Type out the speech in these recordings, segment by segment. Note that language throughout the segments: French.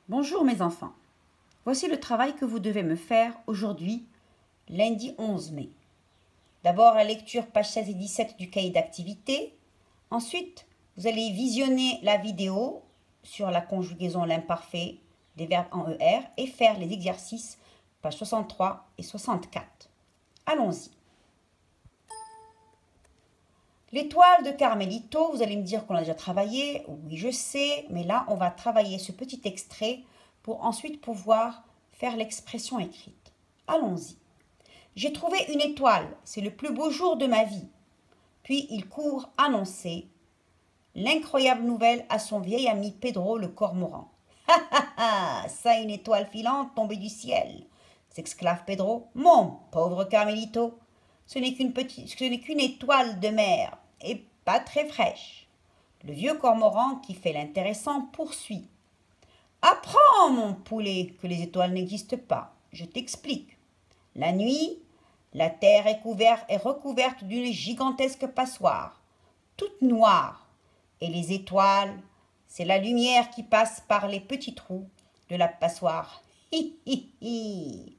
Bonjour mes enfants, voici le travail que vous devez me faire aujourd'hui, lundi 11 mai. D'abord la lecture page 16 et 17 du cahier d'activité. Ensuite, vous allez visionner la vidéo sur la conjugaison l'imparfait des verbes en ER et faire les exercices pages 63 et 64. Allons-y. L'étoile de Carmelito, vous allez me dire qu'on a déjà travaillé. Oui, je sais, mais là, on va travailler ce petit extrait pour ensuite pouvoir faire l'expression écrite. Allons-y. J'ai trouvé une étoile, c'est le plus beau jour de ma vie. Puis il court annoncer l'incroyable nouvelle à son vieil ami Pedro le cormoran. Ha ha ha, ça une étoile filante tombée du ciel, s'exclave Pedro. Mon pauvre Carmelito, ce n'est qu'une étoile de mer et pas très fraîche. Le vieux cormoran qui fait l'intéressant poursuit. Apprends, mon poulet, que les étoiles n'existent pas. Je t'explique. La nuit, la terre est recouverte d'une gigantesque passoire, toute noire, et les étoiles, c'est la lumière qui passe par les petits trous de la passoire. Hi hi hi.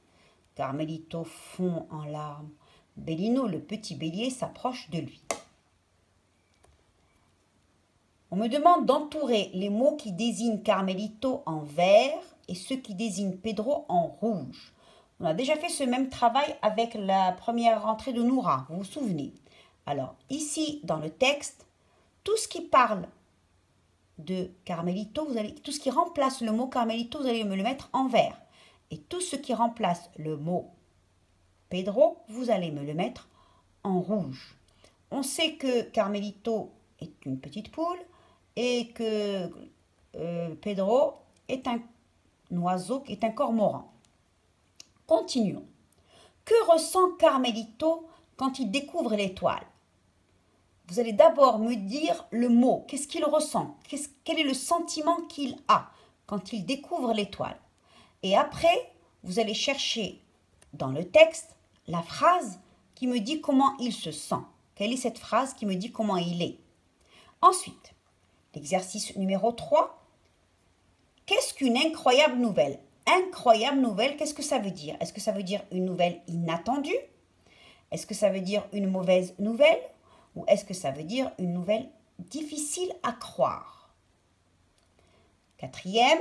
Carmelito fond en larmes. Bellino, le petit bélier, s'approche de lui. On me demande d'entourer les mots qui désignent Carmelito en vert et ceux qui désignent Pedro en rouge. On a déjà fait ce même travail avec la première rentrée de Noura, vous vous souvenez. Alors, ici, dans le texte, tout ce qui parle de Carmelito, tout ce qui remplace le mot Carmelito, vous allez me le mettre en vert. Et tout ce qui remplace le mot Pedro, vous allez me le mettre en rouge. On sait que Carmelito est une petite poule et que Pedro est un oiseau, est un cormoran. Continuons. Que ressent Carmelito quand il découvre l'étoile? Vous allez d'abord me dire le mot. Qu'est-ce qu'il ressent? Quel est le sentiment qu'il a quand il découvre l'étoile? Et après, vous allez chercher dans le texte la phrase qui me dit comment il se sent. Quelle est cette phrase qui me dit comment il est? Ensuite, l'exercice numéro 3. Qu'est-ce qu'une incroyable nouvelle? Incroyable nouvelle, qu'est-ce que ça veut dire? Est-ce que ça veut dire une nouvelle inattendue? Est-ce que ça veut dire une mauvaise nouvelle? Ou est-ce que ça veut dire une nouvelle difficile à croire? Quatrième,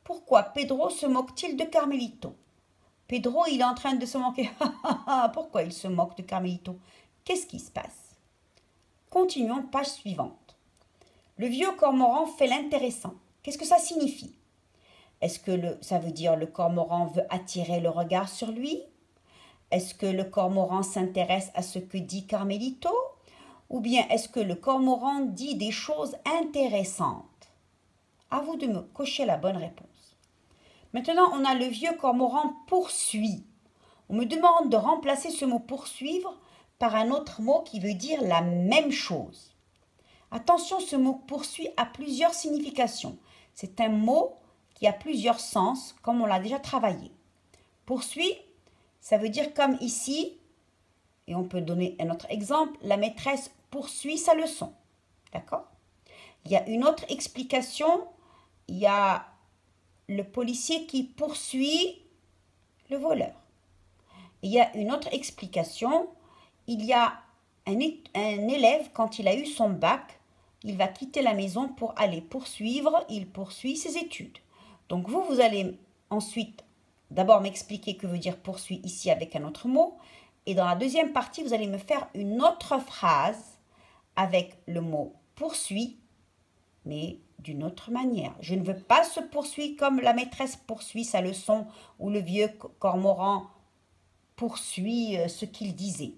pourquoi Pedro se moque-t-il de Carmelito? Pedro, il est en train de se moquer. Pourquoi il se moque de Carmelito? Qu'est-ce qui se passe? Continuons, page suivante. Le vieux cormoran fait l'intéressant. Qu'est-ce que ça signifie? Est-ce que ça veut dire le cormoran veut attirer le regard sur lui? Est-ce que le cormoran s'intéresse à ce que dit Carmelito? Ou bien est-ce que le cormoran dit des choses intéressantes? À vous de me cocher la bonne réponse. Maintenant, on a le vieux cormoran poursuit. On me demande de remplacer ce mot poursuivre par un autre mot qui veut dire la même chose. Attention, ce mot poursuit a plusieurs significations. C'est un mot qui a plusieurs sens, comme on l'a déjà travaillé. Poursuit, ça veut dire comme ici, et on peut donner un autre exemple, la maîtresse poursuit sa leçon. D'accord? Il y a une autre explication, il y a le policier qui poursuit le voleur. Il y a une autre explication, il y a un élève, quand il a eu son bac, il va quitter la maison pour aller poursuivre, il poursuit ses études. Donc vous allez ensuite d'abord m'expliquer que veut dire poursuit ici avec un autre mot. Et dans la deuxième partie, vous allez me faire une autre phrase avec le mot poursuit, mais d'une autre manière. Je ne veux pas se poursuivre comme la maîtresse poursuit sa leçon ou le vieux cormoran poursuit ce qu'il disait.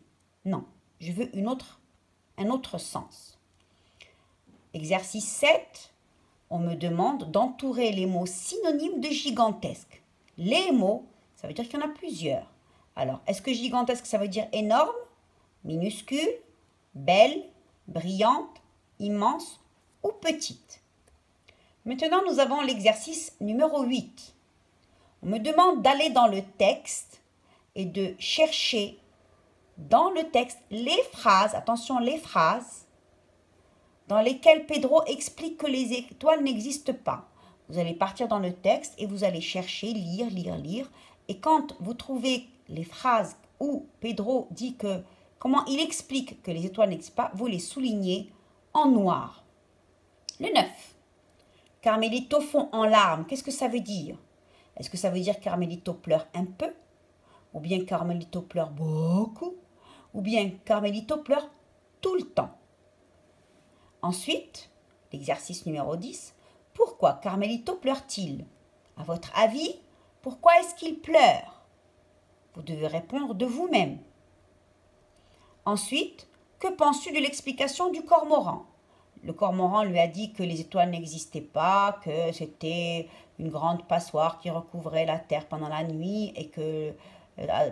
Non, je veux un autre sens. Exercice 7. On me demande d'entourer les mots synonymes de gigantesque. Les mots, ça veut dire qu'il y en a plusieurs. Alors, est-ce que gigantesque, ça veut dire énorme, minuscule, belle, brillante, immense ou petite? Maintenant, nous avons l'exercice numéro 8. On me demande d'aller dans le texte et de chercher dans le texte les phrases, attention les phrases, dans lesquelles Pedro explique que les étoiles n'existent pas. Vous allez partir dans le texte et vous allez chercher, lire, lire, lire. Et quand vous trouvez les phrases où Pedro dit que, comment il explique que les étoiles n'existent pas, vous les soulignez en noir. Le 9. Carmelito fond en larmes. Qu'est-ce que ça veut dire? Est-ce que ça veut dire Carmelito pleure un peu? Ou bien Carmelito pleure beaucoup? Ou bien Carmelito pleure tout le temps? Ensuite, l'exercice numéro 10. Pourquoi Carmelito pleure-t-il? À votre avis, pourquoi est-ce qu'il pleure? Vous devez répondre de vous-même. Ensuite, que penses-tu de l'explication du cormoran? Le cormoran lui a dit que les étoiles n'existaient pas, que c'était une grande passoire qui recouvrait la terre pendant la nuit et que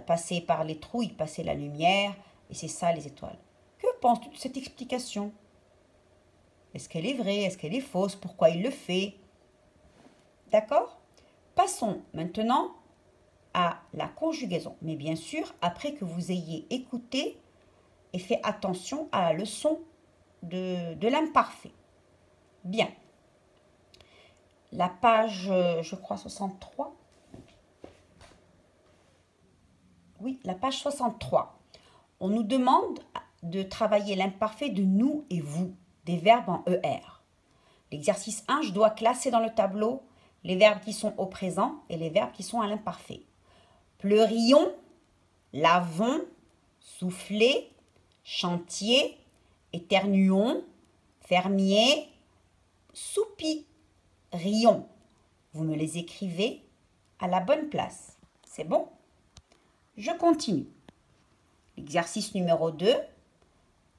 passé par les trous, il passait la lumière et c'est ça les étoiles. Que penses-tu de cette explication? Est-ce qu'elle est vraie? Est-ce qu'elle est fausse? Pourquoi il le fait? D'accord? Passons maintenant à la conjugaison. Mais bien sûr, après que vous ayez écouté et fait attention à la leçon de l'imparfait. Bien. La page, je crois, 63. Oui, la page 63. On nous demande de travailler l'imparfait de nous et vous, des verbes en ER. L'exercice 1, je dois classer dans le tableau les verbes qui sont au présent et les verbes qui sont à l'imparfait. Pleurions, lavons, souffler, chantier, éternuons, fermier, soupirions. Vous me les écrivez à la bonne place. C'est bon? Je continue. L'exercice numéro 2.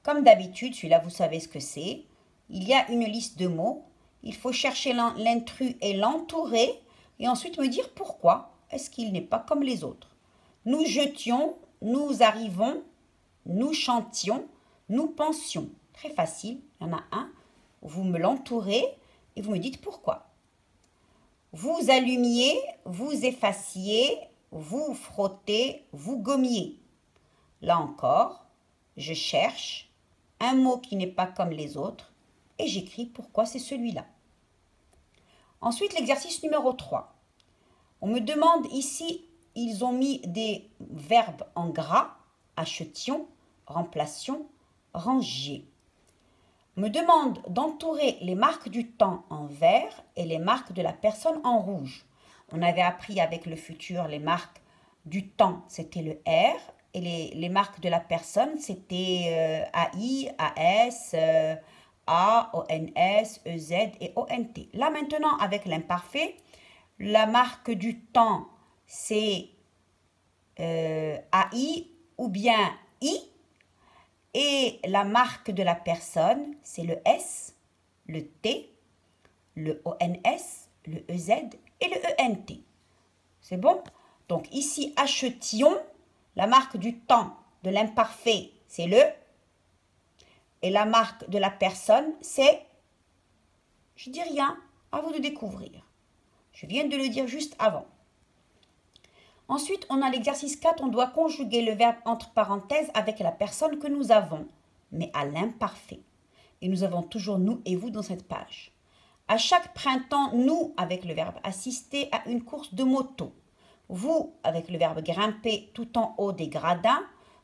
Comme d'habitude, celui-là, vous savez ce que c'est. Il y a une liste de mots. Il faut chercher l'intrus et l'entourer et ensuite me dire pourquoi est-ce qu'il n'est pas comme les autres. Nous jetions, nous arrivons, nous chantions, nous pensions. Très facile, il y en a un. Vous me l'entourez et vous me dites pourquoi. Vous allumiez, vous effaciez, vous frottez, vous gommiez. Là encore, je cherche un mot qui n'est pas comme les autres et j'écris pourquoi c'est celui-là. Ensuite, l'exercice numéro 3. On me demande ici, ils ont mis des verbes en gras, achetions, remplacions, rangiez. On me demande d'entourer les marques du temps en vert et les marques de la personne en rouge. On avait appris avec le futur les marques du temps, c'était le R, et les marques de la personne, c'était AI, AS, A, ONS, EZ et ONT. Là maintenant, avec l'imparfait, la marque du temps, c'est AI ou bien I. Et la marque de la personne, c'est le S, le T, le ONS, le EZ et le ENT. C'est bon? Donc ici, achetions, la marque du temps de l'imparfait, c'est le. Et la marque de la personne, c'est. Je dis rien, à vous de découvrir. Je viens de le dire juste avant. Ensuite, on a l'exercice 4, on doit conjuguer le verbe entre parenthèses avec la personne que nous avons, mais à l'imparfait. Et nous avons toujours nous et vous dans cette page. À chaque printemps, nous avec le verbe assister à une course de moto. Vous avec le verbe grimper tout en haut des gradins.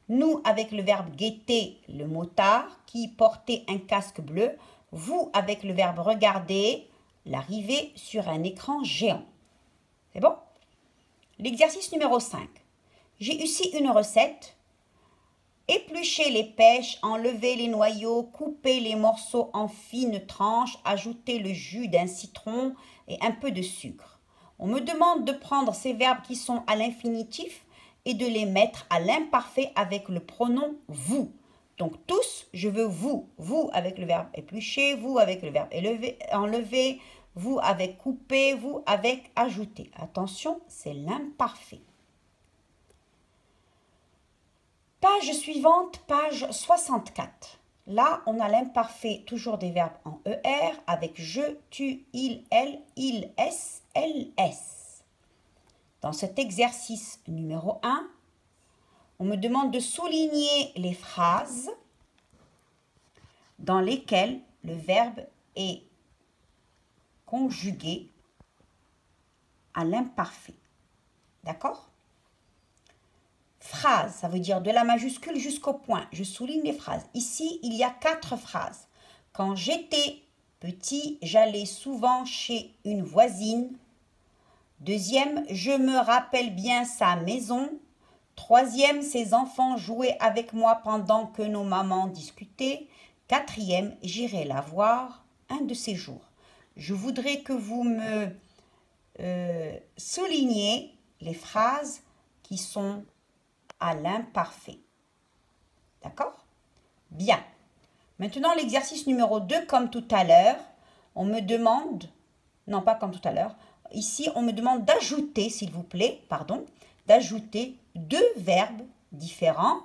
Nous avec le verbe guetter le motard qui portait un casque bleu. Vous avec le verbe regarder l'arrivée sur un écran géant. C'est bon? L'exercice numéro 5. J'ai ici une recette. Éplucher les pêches, enlever les noyaux, couper les morceaux en fines tranches, ajouter le jus d'un citron et un peu de sucre. On me demande de prendre ces verbes qui sont à l'infinitif et de les mettre à l'imparfait avec le pronom vous. Donc tous, je veux vous. Vous avec le verbe éplucher, vous avec le verbe enlever, vous avec couper, vous avec ajouter. Attention, c'est l'imparfait. Page suivante, page 64. Là, on a l'imparfait, toujours des verbes en ER, avec je, tu, il, elle, s, ls. Dans cet exercice numéro 1, on me demande de souligner les phrases dans lesquelles le verbe est conjugué à l'imparfait. D'accord? Phrase, ça veut dire de la majuscule jusqu'au point. Je souligne les phrases. Ici, il y a 4 phrases. Quand j'étais petit, j'allais souvent chez une voisine. Deuxième, je me rappelle bien sa maison. Troisième, ses enfants jouaient avec moi pendant que nos mamans discutaient. Quatrième, j'irai la voir un de ces jours. Je voudrais que vous me souligniez les phrases qui sont à l'imparfait. D'accord? Bien. Maintenant, l'exercice numéro 2, comme tout à l'heure, on me demande, non pas comme tout à l'heure, ici, on me demande d'ajouter, s'il vous plaît, pardon, d'ajouter 2 verbes différents,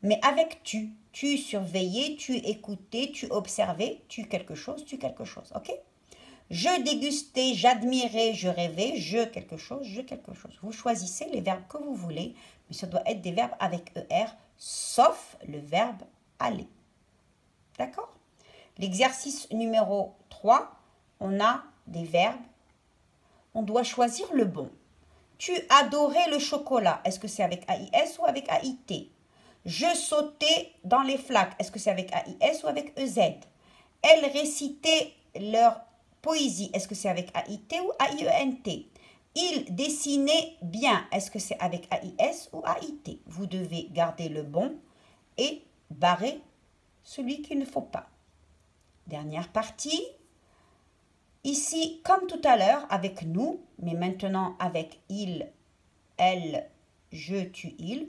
mais avec tu. Tu surveillais, tu écoutais, tu observais, tu quelque chose, ok? Je dégustais, j'admirais, je rêvais, je quelque chose. Vous choisissez les verbes que vous voulez, mais ça doit être des verbes avec ER, sauf le verbe aller. D'accord? L'exercice numéro 3, on a des verbes. On doit choisir le bon. Tu adorais le chocolat. Est-ce que c'est avec AIS ou avec AIT? Je sautais dans les flaques. Est-ce que c'est avec AIS ou avec EZ? Elles récitaient leur poésie. Est-ce que c'est avec AIT ou AIENT? Ils dessinaient bien. Est-ce que c'est avec AIS ou AIT? Vous devez garder le bon et barrer celui qu'il ne faut pas. Dernière partie. Ici, comme tout à l'heure, avec nous, mais maintenant avec il, elle, je, tu, il.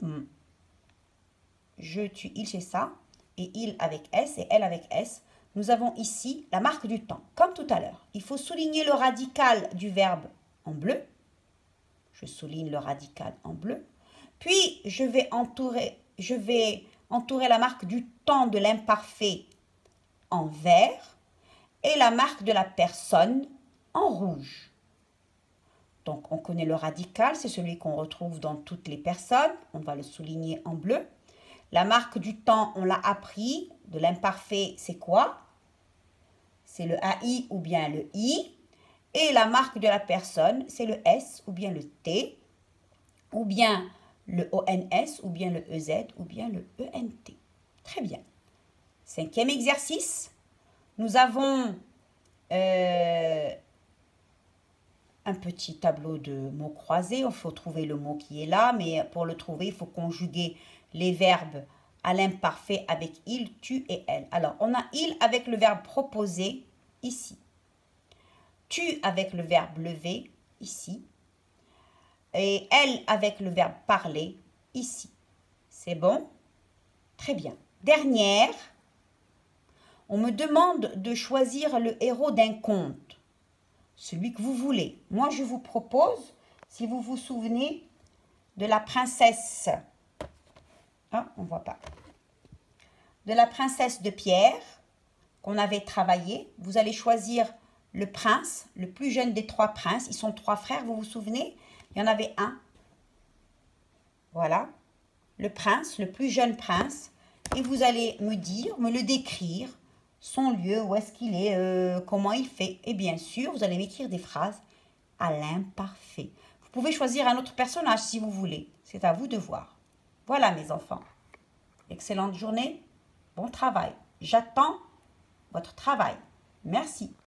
Je, tu, il, c'est ça. Et il avec S et elle avec S. Nous avons ici la marque du temps, comme tout à l'heure. Il faut souligner le radical du verbe en bleu. Je souligne le radical en bleu. Puis, je vais entourer la marque du temps de l'imparfait en vert et la marque de la personne en rouge. Donc, on connaît le radical, c'est celui qu'on retrouve dans toutes les personnes. On va le souligner en bleu. La marque du temps, on l'a appris. De l'imparfait, c'est quoi? C'est le AI ou bien le I. Et la marque de la personne, c'est le S ou bien le T, ou bien le ONS, ou bien le EZ, ou bien le ENT. Très bien. 5e exercice. Nous avons un petit tableau de mots croisés. Il faut trouver le mot qui est là, mais pour le trouver, il faut conjuguer les verbes à l'imparfait avec il, tu et elle. Alors, on a il avec le verbe proposer ici. Tu avec le verbe lever ici. Et elle avec le verbe parler ici. C'est bon? Très bien. Dernière, on me demande de choisir le héros d'un conte. Celui que vous voulez. Moi, je vous propose, si vous vous souvenez, de la princesse. Ah, on ne voit pas. De la princesse de Pierre, qu'on avait travaillé. Vous allez choisir le prince, le plus jeune des 3 princes. Ils sont 3 frères, vous vous souvenez? Il y en avait un. Voilà. Le prince, le plus jeune prince. Et vous allez me dire, me le décrire, son lieu, où est-ce qu'il est, comment il fait. Et bien sûr, vous allez m'écrire des phrases à l'imparfait. Vous pouvez choisir un autre personnage si vous voulez. C'est à vous de voir. Voilà mes enfants. Excellente journée. Bon travail. J'attends votre travail. Merci.